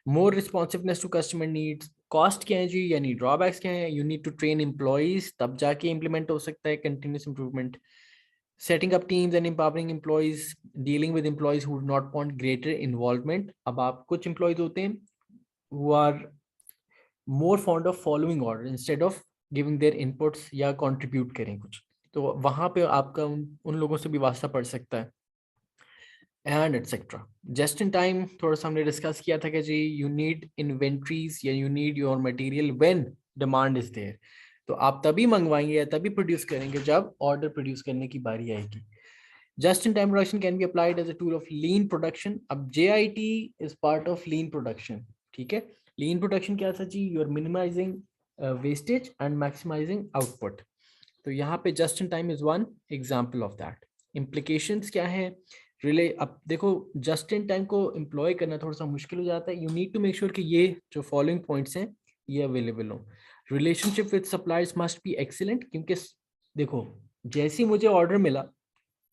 More responsiveness to customer needs, cost क्या है जी, यानी ड्रॉबैक्स क्या है, you need to train employees, तब जाके इम्प्लीमेंट हो सकता है continuous improvement. Setting up teams and empowering employees, dealing with employees who do not want greater involvement. अब आप कुछ एम्प्लॉइज होते हैं who are more fond of following order instead of giving their inputs या contribute करें कुछ, तो वहां पे आपका उन लोगों से भी वास्ता पड़ सकता है and etcetera. Just in time थोड़ा सा हमने डिस्कस किया था कि जी यू नीड इन्वेंट्रीज या you need your material when demand is there, तो आप तभी मंगवाएंगे या तभी प्रोड्यूस करेंगे जब ऑर्डर प्रोड्यूस करने की बारी आएगी। Just in time production can be applied as a tool of lean production. अब JIT is part of lean production, ठीक है। लीन प्रोडक्शन क्या था जी, you are minimising wastage and maximising output. तो यहाँ पे just in time is one example of that. Implications क्या है, रिले, अब देखो जस्ट इन टाइम को एम्प्लॉय करना थोड़ा सा मुश्किल हो जाता है। You need to make sure कि ये जो फॉलोइंग पॉइंट्स हैं ये अवेलेबल हो। Relationship with suppliers must be excellent, क्योंकि देखो जैसे ही मुझे ऑर्डर मिला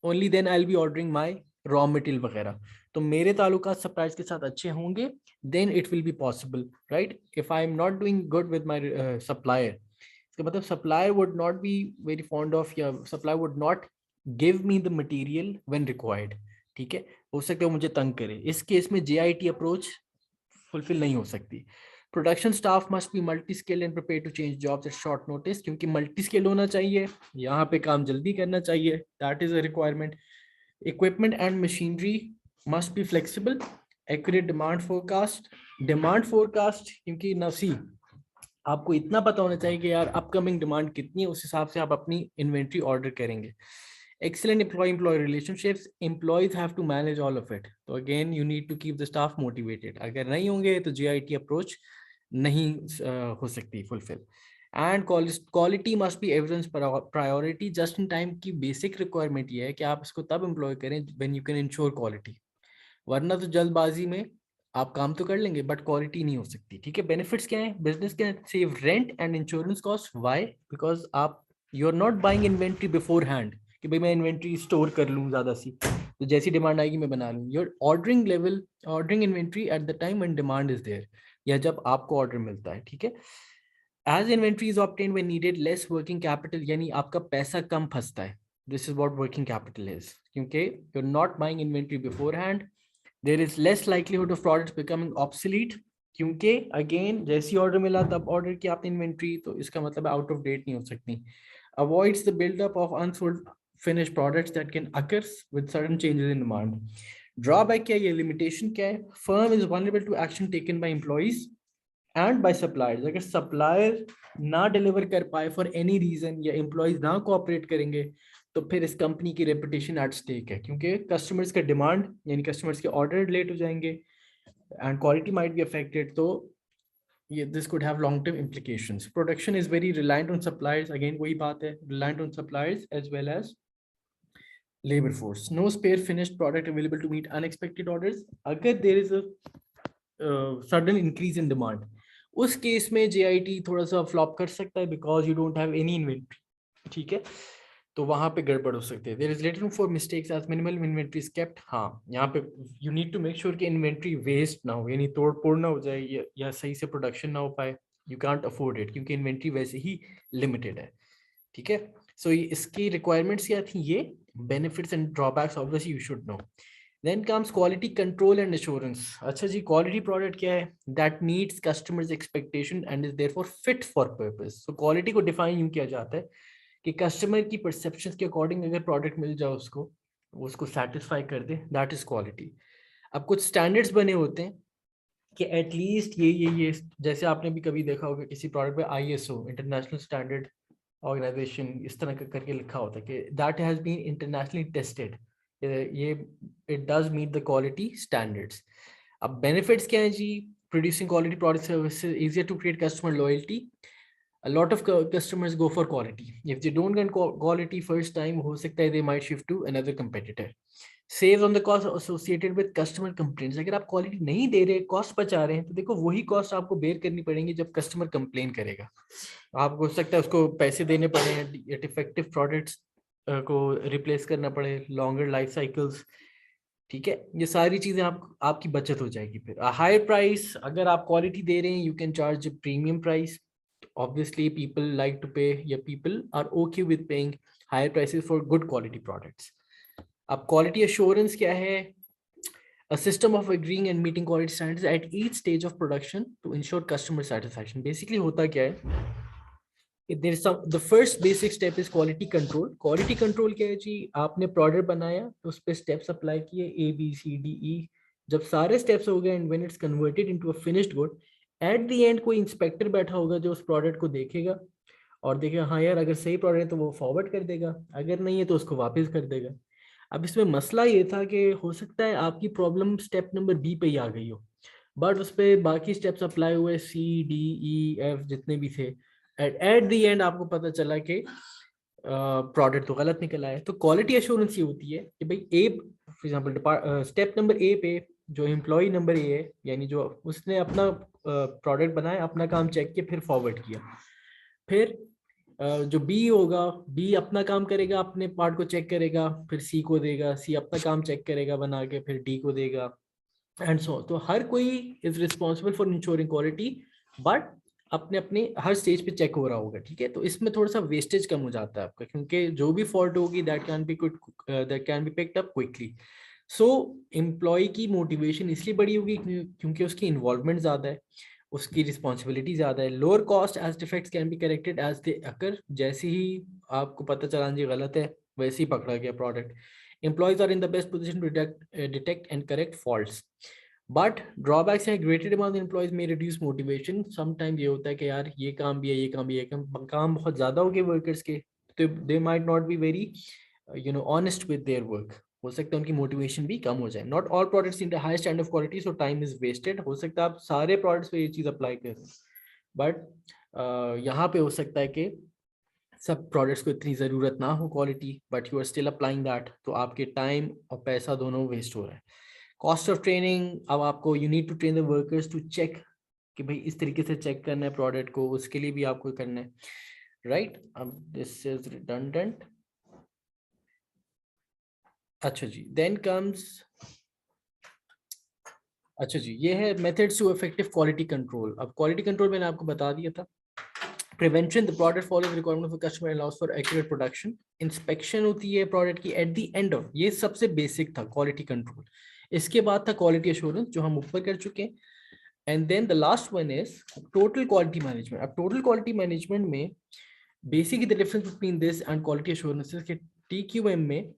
only then I will be ordering my raw material वगैरह, तो मेरे ताल्लुकात सप्लायर्स के साथ अच्छे होंगे, then it will be possible, right. If I am not doing good with my supplier, इसका मतलब supplier would not be very fond of, या supplier would not give me the material when required, ठीक है। हो सकता है मुझे तंग करे, इस केस में JIT अप्रोच फुलफिल नहीं हो सकती। Production staff must be multi skilled and prepare to change jobs at short notice, क्योंकि मल्टी स्किल होना चाहिए, यहाँ पे काम जल्दी करना चाहिए, that is a requirement. Equipment and machinery must be flexible, accurate demand forecast, क्योंकि नफसी आपको इतना पता होना चाहिए कि यार अपकमिंग डिमांड कितनी है, उस हिसाब से आप अपनी इन्वेंट्री ऑर्डर करेंगे। Excellent employee relationships, employees have to manage all of it, तो again you need to keep the staff motivated, अगर नहीं होंगे तो JIT approach नहीं हो सकती fulfill। and quality must be everyone's priority। just in time की basic requirement ये है कि आप इसको तब employ करें when you can ensure quality, वरना तो जल्दबाजी में आप काम तो कर लेंगे बट क्वालिटी नहीं हो सकती, ठीक है। बेनिफिट्स क्या है, business can save rent and insurance cost, why, because आप you are not buying inventory beforehand कि भाई मैं इन्वेंट्री स्टोर कर लूँ ज़्यादा सी, तो जैसी डिमांड आएगी मैं बना लूँ। Your ordering inventory at the time when demand is there, या जब आपको ऑर्डर मिलता है, ठीक है। As inventory is obtained when needed less working capital, यानी आपका पैसा कम फंसता है, this is what working capital is, क्योंकि you are not buying inventory beforehand. There is less likelihood of products becoming obsolete, क्योंकि अगेन जैसी order मिला तब ऑर्डर किया आपने इन्वेंट्री, तो इसका मतलब आउट ऑफ डेट नहीं हो सकती। Avoids the buildup of unsold finished products that can occur with sudden changes in demand। Drawback क्या है, ये limitation क्या है, firm is vulnerable to action taken by employees and by suppliers। अगर supplier ना deliver कर पाए for any reason या employees ना cooperate करेंगे तो फिर इस कंपनी की रेपुटेशन एट स्टेक है, क्योंकि कस्टमर्स का डिमांड यानी कस्टमर्स के ऑर्डर लेट हो जाएंगे and quality might be affected, तो ये this could have long term implications। Production is very reliant on suppliers, again वही बात है, reliant on suppliers as well as labor force। No spare finished product available to meet unexpected orders। अगर there is a sudden increase in demand, उस case में JIT थोड़ा सा flop कर सकता है because you don't have any inventory, ठीक है, तो वहां पे गड़बड़ हो सकती है। There is little room for mistakes as minimal inventory is kept। हाँ, यहाँ पे you need to make sure कि inventory waste ना हो, यानी तोड़ फोड़ ना हो जाए या सही से प्रोडक्शन ना हो पाए, you can't afford it क्योंकि inventory वैसे ही लिमिटेड है, ठीक है। सो इसकी रिक्वायरमेंट्स क्या थी, ये benefits and drawbacks obviously you should know. Then comes quality control and assurance. अच्छा जी, क्वालिटी प्रोडक्ट क्या है, that meets customers expectation and is therefore fit for purpose. So quality को डिफाइन यूं किया जाता है कि कस्टमर की परसेप्शंस के अकॉर्डिंग अगर प्रोडक्ट मिल जाए उसको सेटिस्फाई कर दे, दैट इज क्वालिटी। अब कुछ स्टैंडर्ड्स बने होते हैं कि एटलीस्ट ये जैसे आपने भी कभी देखा होगा किसी प्रोडक्ट पे ISO इंटरनेशनल स्टैंडर्ड ऑर्गेनाइजेशन इस तरह का करके लिखा होता है कि that has been internationally tested, ये it does meet the quality standards. अब बेनिफिट्स क्या है जी, producing quality product services easier to create customer loyalty. A lot of customers go for quality. If they don't get quality first time, हो सकता है they might shift to another competitor. Saves on the cost associated with customer complaints. अगर आप quality नहीं दे रहे, cost बचा रहे हैं, तो देखो वही कॉस्ट आपको बेयर करनी पड़ेंगी जब कस्टमर कंप्लेन करेगा. आपको हो सकता है उसको पैसे देने पड़े, डिफेक्टिव प्रोडक्ट्स को रिप्लेस करना पड़े, लॉन्गर लाइफ साइकिल्स. ठीक है, ये सारी चीजें आपकी बचत हो जाएगी. फिर हायर प्राइस, अगर आप क्वालिटी दे रहे हैं, you can charge premium price. Obviously people like to pay, yeah, people are okay with paying higher prices for good quality products. अब quality assurance क्या है? A system of agreeing and meeting quality standards at each stage of production to ensure customer satisfaction. Basically होता क्या है? There is some, the first basic step is quality control. Quality control क्या है जी? आपने product बनाया, तो उस पे steps apply किए, A B C D E. जब सारे steps हो गए and when it's converted into a finished good, at the end कोई इंस्पेक्टर बैठा होगा जो उस प्रोडक्ट को देखेगा और देखेगा हाँ यार अगर सही प्रोडक्ट है तो वो फॉरवर्ड कर देगा, अगर नहीं है तो उसको वापस कर देगा. अब इसमें मसला ये था कि हो सकता है आपकी प्रॉब्लम स्टेप नंबर बी पे ही आ गई हो, बट उस पर बाकी स्टेप्स अप्लाई हुए, सी डी ई एफ जितने भी थे, एट द एंड आपको पता चला कि प्रोडक्ट तो गलत निकला है. तो क्वालिटी एश्योरेंस ये होती है कि भाई A for example step number A पे जो एम्प्लॉय नंबर ए है, यानी जो उसने अपना प्रोडक्ट बनाया, अपना काम चेक किया, फिर फॉरवर्ड किया. फिर जो बी होगा, बी अपना काम करेगा, अपने पार्ट को चेक करेगा, फिर सी को देगा, सी अपना काम चेक करेगा बना के, फिर डी को देगा, एंड सो. तो हर कोई is responsible for ensuring quality, but अपने अपने हर स्टेज पे चेक हो रहा होगा. ठीक है, तो इसमें थोड़ा सा वेस्टेज कम हो जाता है आपका, क्योंकि जो भी फॉल्ट होगी that can be picked up quickly. So employ की मोटिवेशन इसलिए बड़ी होगी क्योंकि उसकी इन्वॉल्वमेंट ज़्यादा है, उसकी रिस्पॉन्सिबिलिटी ज़्यादा है. Lower cost as defects can be corrected as they occur. जैसे ही आपको पता चला जी गलत है, वैसे ही पकड़ा गया product. Employees are in the best position to detect and correct faults. But drawbacks हैं, ग्रेटर डिमांड एम्प्लॉयज में रिड्यूस मोटिवेशन. समटाइम ये होता है कि यार ये काम भी है, ये काम भी है, काम बहुत ज़्यादा हो गए वर्कर्स के, तो they might not be very honest with their work. हो सकता है उनकी मोटिवेशन भी कम हो जाए. Not all products in the high standard of quality, so time is wasted. हो सकता है आप सारे प्रोडक्ट्स पे ये चीज़ अप्लाई करें, बट यहाँ पे हो सकता है कि सब प्रोडक्ट्स को इतनी ज़रूरत ना हो quality, but you are still applying that, तो आपके टाइम और पैसा दोनों वेस्ट हो रहा है. कॉस्ट ऑफ ट्रेनिंग, अब आपको you need to train the workers to check कि भाई इस तरीके से चेक करना है प्रोडक्ट को, उसके लिए भी आपको करना है, राइट. अब दिस इज रिडंडेंट. अच्छा जी, देन कम्स, अच्छा जी, ये है methods to effective quality control. अब क्वालिटी कंट्रोल मैंने आपको बता दिया था. Prevention, the product follows requirement of customer allows for accurate production. Inspection होती है प्रोडक्ट की एट द एंड ऑफ, ये सबसे बेसिक था क्वालिटी कंट्रोल. इसके बाद था क्वालिटी एश्योरेंस जो हम ऊपर कर चुके हैं. And then the last one is total quality management. अब टोटल क्वालिटी मैनेजमेंट में basically the difference between this and quality assurance के TQM में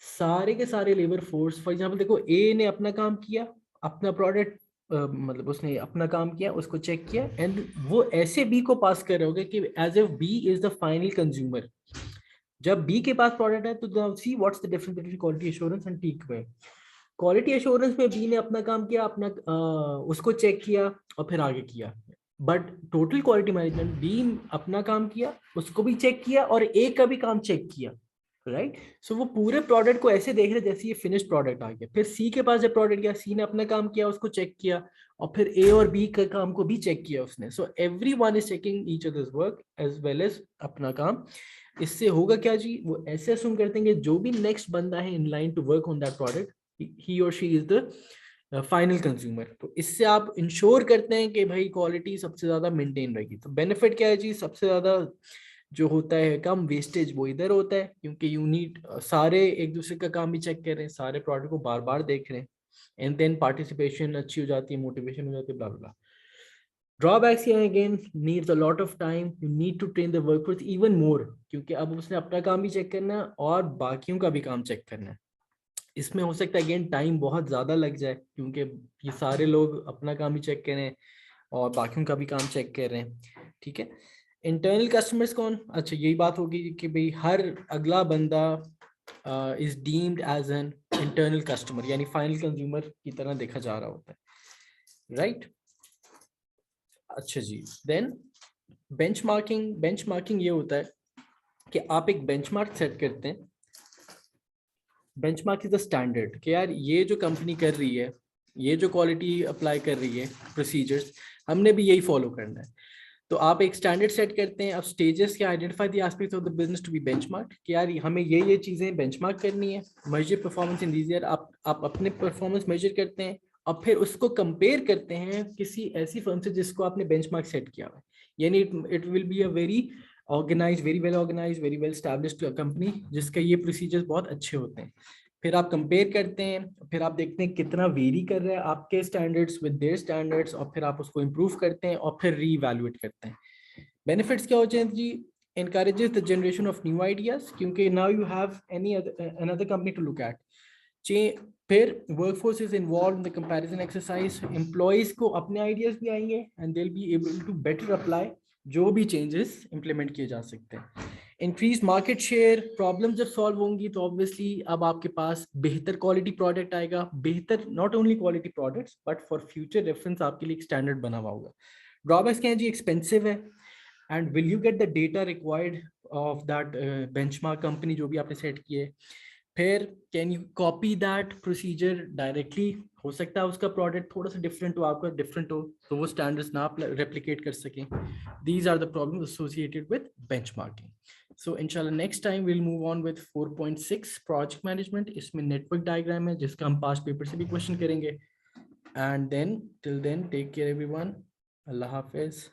सारे के सारे लेबर फोर्स, फॉर एग्जांपल देखो ए ने अपना काम किया, अपना प्रोडक्ट मतलब उसने अपना काम किया, उसको चेक किया, एंड वो ऐसे बी को पास कर रहे होगे कि as if B is the final consumer. जब बी के पास प्रोडक्ट है तो see what's the difference between quality assurance and TQM. Quality assurance में बी ने अपना काम किया, अपना उसको चेक किया और फिर आगे किया. But total quality management, B अपना काम किया, उसको भी चेक किया और ए का भी काम चेक किया, राइट. सो वो पूरे प्रोडक्ट को ऐसे देख रहे जैसे ये फिनिश्ड प्रोडक्ट आ गया. फिर सी के पास जब प्रोडक्ट गया, सी ने अपना काम किया, उसको चेक किया, और फिर ए और बी का काम को भी चेक किया उसने. So everyone is checking each others work as well as अपना काम. इससे होगा क्या जी, वो ऐसे असुम करते हैं कि जो भी नेक्स्ट बंदा है in line to work on that product, he और she is the final consumer. तो इससे आप इंश्योर करते हैं कि भाई क्वालिटी सबसे ज्यादा मेंटेन रहेगी. तो बेनिफिट क्या है जी, सबसे ज्यादा जो होता है कम वेस्टेज वो इधर होता है, क्योंकि यूनिट सारे एक दूसरे का काम भी चेक कर रहे हैं, सारे प्रोडक्ट को बार बार देख रहे हैं, एंड देन पार्टिसिपेशन अच्छी हो जाती है, मोटिवेशन हो जाती है, blah blah. Drawbacks here again needs a lot of time. You need to train the workforce even more, क्योंकि अब उसने अपना काम भी चेक करना है और बाकियों का भी काम चेक करना है. इसमें हो सकता है अगेन टाइम बहुत ज़्यादा लग जाए, क्योंकि ये सारे लोग अपना काम भी चेक कर रहे हैं और बाकियों का भी काम चेक कर रहे हैं. ठीक है, इंटरनल कस्टमर्स कौन, अच्छा यही बात होगी कि भाई हर अगला बंदा is deemed as an internal customer, यानी फाइनल कंज्यूमर की तरह देखा जा रहा होता है, राइट. अच्छा जी, देन बेंचमार्किंग ये होता है कि आप एक बेंचमार्क सेट करते हैं। बेंचमार्क इज द स्टैंडर्ड कि यार ये जो कंपनी कर रही है, ये जो क्वालिटी अप्लाई कर रही है, प्रोसीजर्स, हमने भी यही फॉलो करना है। तो आप एक स्टैंडर्ड सेट करते हैं। अब स्टेजेस के identify the aspects of the business to be benchmark कि यार हमें ये चीजें बेंचमार्क करनी है। Major performance in these year, आप अपने परफॉर्मेंस मेजर करते हैं और फिर उसको कंपेयर करते हैं किसी ऐसी फर्म से जिसको आपने बेंचमार्क सेट किया हुआ है। यानी it will be a very organise, very well organise, very well established company जिसका ये प्रोसीजर्स बहुत अच्छे होते हैं। फिर आप कंपेयर करते हैं, फिर आप देखते हैं कितना वेरी कर रहा है आपके स्टैंडर्ड्स विद देयर स्टैंडर्ड्स, और फिर आप उसको इम्प्रूव करते हैं और फिर रीवैल्यूएट करते हैं। बेनिफिट्स क्या होते हैं जी? encourages the generation of new ideas क्योंकि now you have another company to look at। फिर workforce is involved in the comparison exercise। employees को अपने ideas भी आएंगे and they'll be able to better apply जो भी changes implement किए जा सकते हैं। इंक्रीज मार्केट शेयर, प्रॉब्लम जब सॉल्व होंगी तो ऑब्वियसली अब आपके पास बेहतर क्वालिटी प्रोडक्ट आएगा, बेहतर not only quality products but for future reference आपके लिए एक स्टैंडर्ड बना हुआ होगा। ड्रॉबैक्स क्या है जी? एक्सपेंसिव है, and will you get the data required of that benchmark company जो भी आपने सेट किए। फिर can you copy that procedure directly? हो सकता है उसका प्रोडक्ट थोड़ा सा डिफरेंट हो, आपका डिफरेंट हो, तो वो स्टैंडर्ड्स ना आप रेप्लिकेट कर सकें। These are the problems associated with benchmarking. So इंशाल्लाह next time will move on with 4.6 project management. इसमें नेटवर्क डायग्राम है जिसका हम पास्ट पेपर से भी क्वेश्चन करेंगे। And then till then take care everyone. अल्लाह हाफिज।